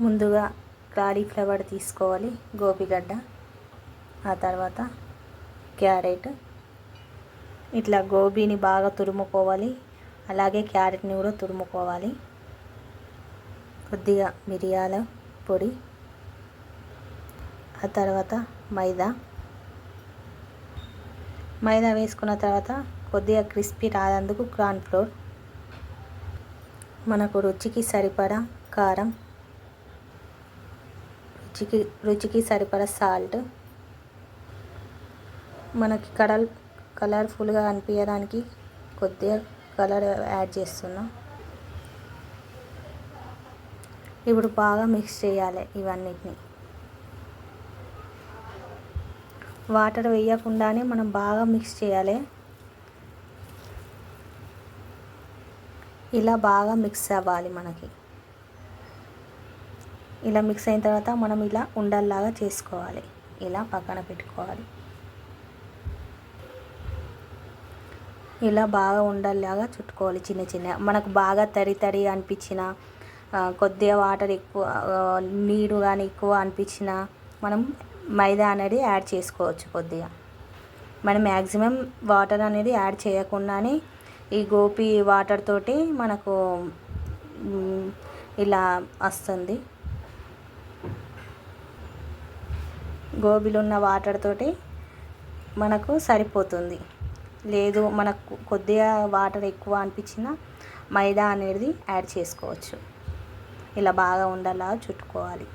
ముందుగా కాలీఫ్లవర్ తీసుకోవాలి, గోపిగడ్డ, ఆ తర్వాత క్యారెట్. ఇట్లా గోబీని బాగా తురుముకోవాలి, అలాగే క్యారెట్ని కూడా తురుముకోవాలి. కొద్దిగా మిరియాల పొడి, ఆ తర్వాత మైదా వేసుకున్న తర్వాత కొద్దిగా క్రిస్పీ రాదందుకు కార్న్ఫ్లోర్, మనకు రుచికి సరిపడా కారం, రుచికి సరిపడా సాల్ట్, మనకి కలర్ఫుల్గా అనిపించడానికి కొద్దిగా కలర్ యాడ్ చేస్తున్నాం. ఇప్పుడు బాగా మిక్స్ చేయాలి ఇవన్నిటిని. వాటర్ వేయకుండానే మనం బాగా మిక్స్ చేయాలి. ఇలా బాగా మిక్స్ అవ్వాలి మనకి. ఇలా మిక్స్ అయిన తర్వాత మనం ఇలా ఉండల్లాగా చేసుకోవాలి, ఇలా పక్కన పెట్టుకోవాలి. ఇలా బాగా ఉండల్లాగా చుట్టుకోవాలి చిన్న చిన్న. మనకు బాగా తడి అనిపించిన, కొద్దిగా వాటర్ ఎక్కువ, నీరు కానీ ఎక్కువ అనిపించిన మనం మైదా అనేది యాడ్ చేసుకోవచ్చు. కొద్దిగా మనం మ్యాక్సిమం వాటర్ అనేది యాడ్ చేయకుండానే ఈ గోపి వాటర్ తోటి మనకు ఇలా వస్తుంది. గోబీలో ఉన్న వాటర్ తోటి మనకు సరిపోతుంది. లేదు మనకు కొద్దిగా వాటర్ ఎక్కువ అనిపించిన మైదా అనేది యాడ్ చేసుకోవచ్చు. ఇలా బాగా ఉండేలాగా చుట్టుకోవాలి.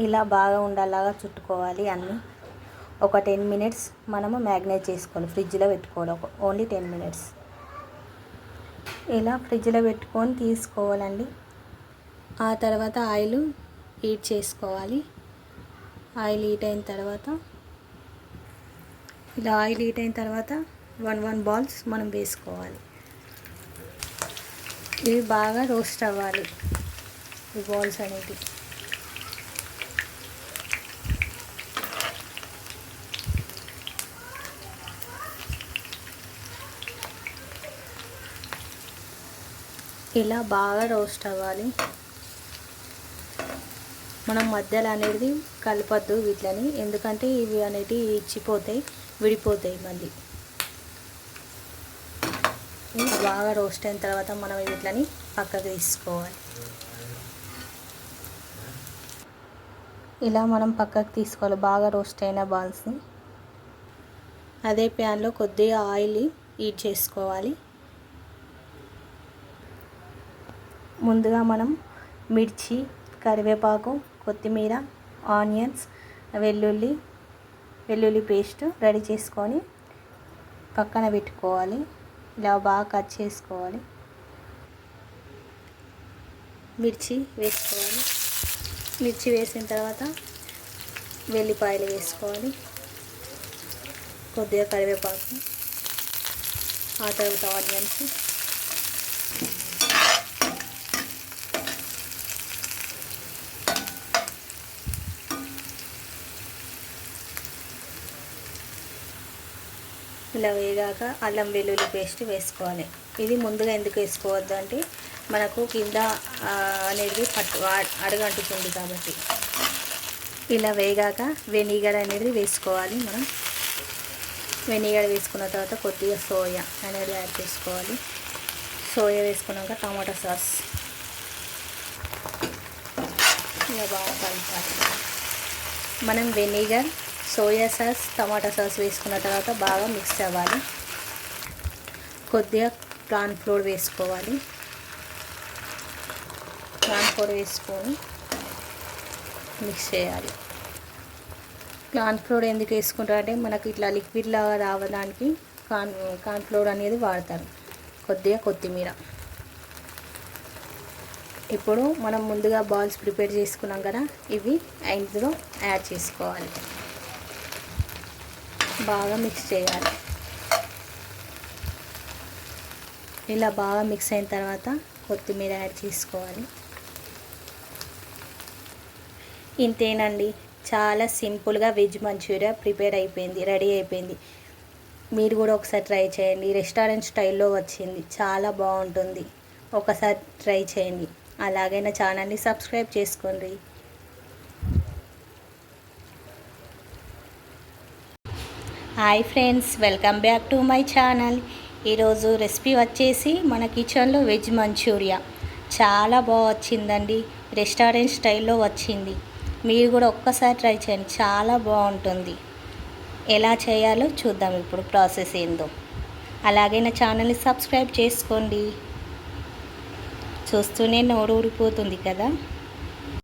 ఇలా బాగా ఉండేలాగా చుట్టుకోవాలి అన్నీ. ఒక 10 minutes మనము మ్యాగ్నేట్ చేసుకోవాలి, ఫ్రిడ్జ్లో పెట్టుకోవాలి. ఓన్లీ 10 minutes ఇలా ఫ్రిడ్జ్లో పెట్టుకొని తీసుకోవాలండి. ఆ తర్వాత ఆయిల్ హీట్ చేసుకోవాలి. ఆయిల్ హీట్ అయిన తర్వాత ఇలా ఆయిల్ హీట్ అయిన తర్వాత 1 బాల్స్ మనం వేసుకోవాలి. ఇవి బాగా రోస్ట్ అవ్వాలి ఈ బాల్స్ అనేవి. ఇలా బాగా రోస్ట్ అవ్వాలి. మనం మధ్యలో అనేది కలపద్దు వీటిని, ఎందుకంటే ఇవి అనేవి ఇచ్చిపోతాయి, విడిపోతాయి మళ్ళీ. బాగా రోస్ట్ అయిన తర్వాత మనం వీటిని పక్కకు తీసుకోవాలి. ఇలా మనం పక్కకు తీసుకోవాలి బాగా రోస్ట్ అయిన బాల్స్ని. అదే ప్యాన్లో కొద్దిగా ఆయిల్ హీట్ చేసుకోవాలి. ముందుగా మనం మిర్చి, కరివేపాకు, కొత్తిమీర, ఆనియన్స్, వెల్లుల్లి పేస్ట్ రెడీ చేసుకొని పక్కన పెట్టుకోవాలి. ఇలా బాగా కట్ చేసుకోవాలి. మిర్చి వేసుకోవాలి. మిర్చి వేసిన తర్వాత వెల్లిపాయలు వేసుకోవాలి, కొద్దిగా కరివేపాకు, ఆ తర్వాత ఆనియన్స్, ఇలా వేగాక అల్లం వెల్లుల్లి పేస్ట్ వేసుకోవాలి. ఇది ముందుగా ఎందుకు వేసుకోవద్దు అంటే మనకు కింద అనేది అడుగంటుతుంది కాబట్టి. ఇలా వేగాక వెనిగర్ అనేది వేసుకోవాలి. మనం వెనిగర్ వేసుకున్న తర్వాత కొద్దిగా సోయా అనేది యాడ్ చేసుకోవాలి. సోయా వేసుకున్నాక టమాటా సాస్ ఇలా బాగా కలపాలి. మనం వెనిగర్, సోయా సాస్, టమాటా సాస్ వేసుకున్న తర్వాత బాగా మిక్స్ అవ్వాలి. కొద్దిగా కార్న్ఫ్లోర్ వేసుకోవాలి. కార్న్ఫ్లోర్ వేసుకొని మిక్స్ చేయాలి. కార్న్ఫ్లోర్ ఎందుకు వేసుకుంటారంటే మనకు ఇట్లా లిక్విడ్ లాగా రావడానికి కార్న్ఫ్లోర్ అనేది వాడతారు. కొద్దిగా కొత్తిమీర. ఇప్పుడు మనం ముందుగా బాల్స్ ప్రిపేర్ చేసుకున్నాం కదా, ఇవి ఇందులో యాడ్ చేసుకోవాలి. బాగా మిక్స్ చేయాలి. ఇలా బాగా మిక్స్ అయిన తర్వాత కొత్తిమీర యాడ్ చేసుకోవాలి. ఇంతేనండి, చాలా సింపుల్గా వెజ్ మంచూరియా ప్రిపేర్ అయిపోయింది, రెడీ అయిపోయింది. మీరు కూడా ఒకసారి ట్రై చేయండి. రెస్టారెంట్ స్టైల్లో వచ్చింది, చాలా బాగుంటుంది. ఒకసారి ట్రై చేయండి. అలాగే నా ఛానల్ని సబ్స్క్రైబ్ చేసుకోండి. Hi friends, welcome back to my channel. ఈరోజు రెసిపీ వచ్చేసి మన కిచెన్లో వెజ్ మంచూరియా. చాలా బాగా వచ్చిందండి, రెస్టారెంట్ స్టైల్లో వచ్చింది. మీరు కూడా ఒక్కసారి ట్రై చేయండి, చాలా బాగుంటుంది. ఎలా చేయాలో చూద్దాం ఇప్పుడు ప్రాసెస్ ఏందో. అలాగే నా ఛానల్ని సబ్స్క్రైబ్ చేసుకోండి. చూస్తూనే నోరు ఊరిపోతుంది కదా.